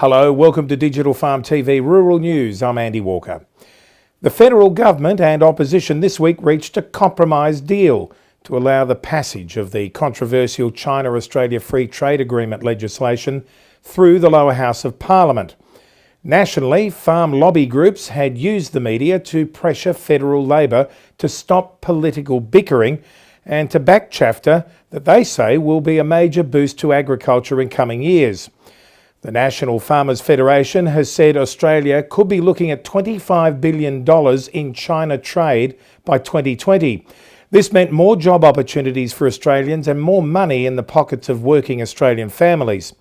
Hello, welcome to Digital Farm TV Rural News. I'm Andy Walker. The federal government and opposition this week reached a compromise deal to allow the passage of the controversial China-Australia Free Trade Agreement legislation through the lower house of Parliament. Nationally, farm lobby groups had used the media to pressure federal Labor to stop political bickering and to back Chafta that they say will be a major boost to agriculture in coming years. The National Farmers Federation has said Australia could be looking at $25 billion in China trade by 2020. This meant more job opportunities for Australians and more money in the pockets of working Australian families.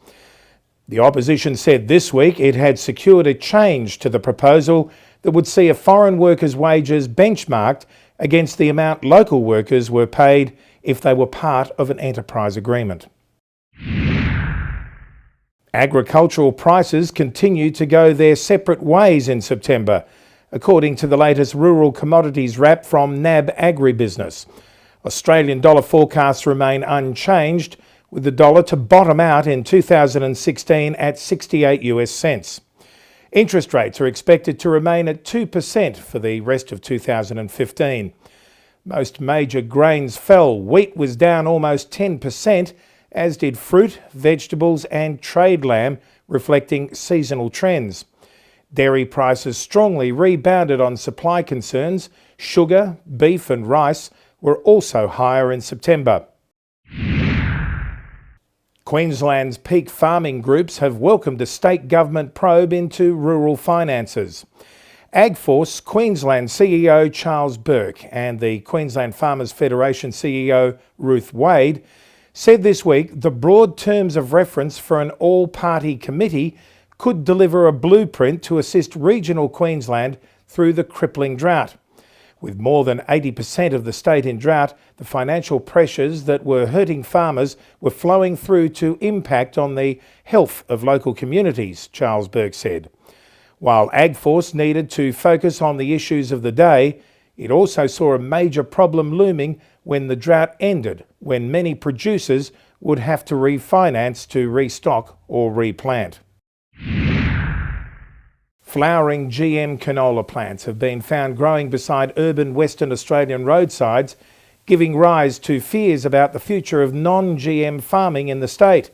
The opposition said this week it had secured a change to the proposal that would see a foreign worker's wages benchmarked against the amount local workers were paid if they were part of an enterprise agreement. Agricultural prices continue to go their separate ways in September, according to the latest rural commodities wrap from NAB Agribusiness. Australian dollar forecasts remain unchanged, with the dollar to bottom out in 2016 at 68 US cents. Interest rates are expected to remain at 2% for the rest of 2015. Most major grains fell. Wheat was down almost 10%, as did fruit, vegetables and trade lamb, reflecting seasonal trends. Dairy prices strongly rebounded on supply concerns. Sugar, beef and rice were also higher in September. Queensland's peak farming groups have welcomed a state government probe into rural finances. AgForce Queensland CEO Charles Bourke and the Queensland Farmers Federation CEO Ruth Wade said this week the broad terms of reference for an all-party committee could deliver a blueprint to assist regional Queensland through the crippling drought. With more than 80% of the state in drought, the financial pressures that were hurting farmers were flowing through to impact on the health of local communities, Charles Bourke said. While AgForce needed to focus on the issues of the day, it also saw a major problem looming when the drought ended, when many producers would have to refinance to restock or replant. Flowering GM canola plants have been found growing beside urban Western Australian roadsides, giving rise to fears about the future of non-GM farming in the state.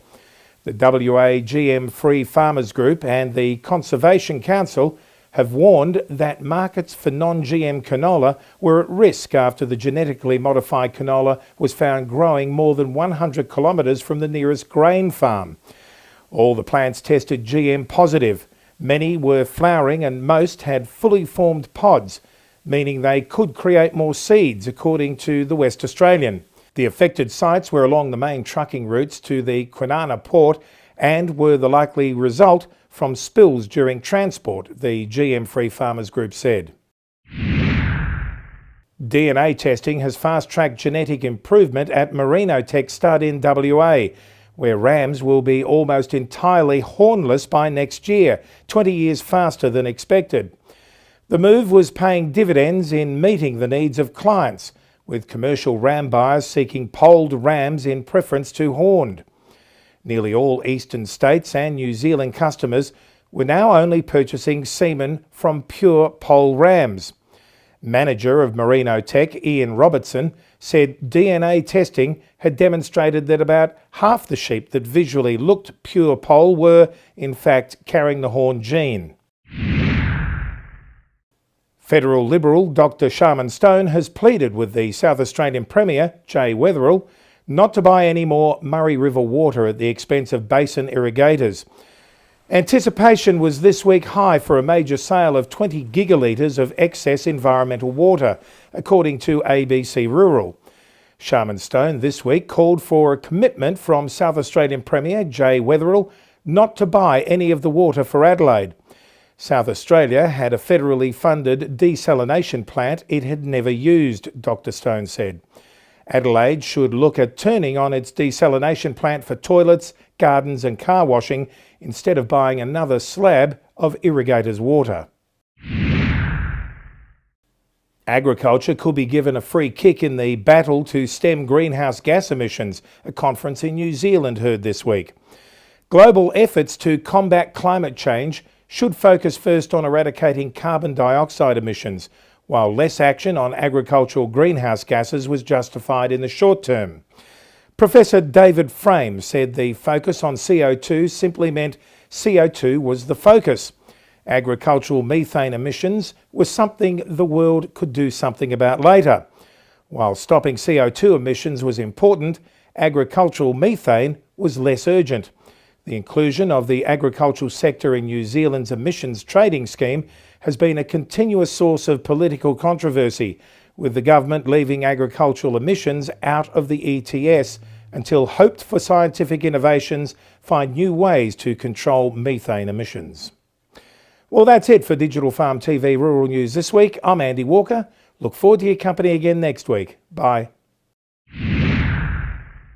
The WA GM Free Farmers Group and the Conservation Council have warned that markets for non-GM canola were at risk after the genetically modified canola was found growing more than 100 kilometres from the nearest grain farm. All the plants tested GM positive. Many were flowering and most had fully formed pods, meaning they could create more seeds, according to the West Australian. The affected sites were along the main trucking routes to the Kwinana port and were the likely result from spills during transport, the GM Free Farmers Group said. DNA testing has fast-tracked genetic improvement at Merino Tech Stud in WA, where rams will be almost entirely hornless by next year, 20 years faster than expected. The move was paying dividends in meeting the needs of clients, with commercial ram buyers seeking polled rams in preference to horned. Nearly all eastern states and New Zealand customers were now only purchasing semen from pure poll rams. Manager of Merino Tech, Ian Robertson, said DNA testing had demonstrated that about half the sheep that visually looked pure poll were, in fact, carrying the horn gene. Federal Liberal Dr Sharman Stone has pleaded with the South Australian Premier, Jay Weatherill, not to buy any more Murray River water at the expense of basin irrigators. Anticipation was this week high for a major sale of 20 gigalitres of excess environmental water, according to ABC Rural. Sharman Stone this week called for a commitment from South Australian Premier Jay Weatherill not to buy any of the water for Adelaide. South Australia had a federally funded desalination plant it had never used, Dr Stone said. Adelaide should look at turning on its desalination plant for toilets, gardens and car washing instead of buying another slab of irrigators' water. Agriculture could be given a free kick in the battle to stem greenhouse gas emissions, a conference in New Zealand heard this week. Global efforts to combat climate change should focus first on eradicating carbon dioxide emissions, while less action on agricultural greenhouse gases was justified in the short term. Professor David Frame said the focus on CO2 simply meant CO2 was the focus. Agricultural methane emissions was something the world could do something about later. While stopping CO2 emissions was important, agricultural methane was less urgent. The inclusion of the agricultural sector in New Zealand's emissions trading scheme has been a continuous source of political controversy, with the government leaving agricultural emissions out of the ETS until hoped-for scientific innovations find new ways to control methane emissions. Well, that's it for Digital Farm TV Rural News this week. I'm Andy Walker. Look forward to your company again next week. Bye.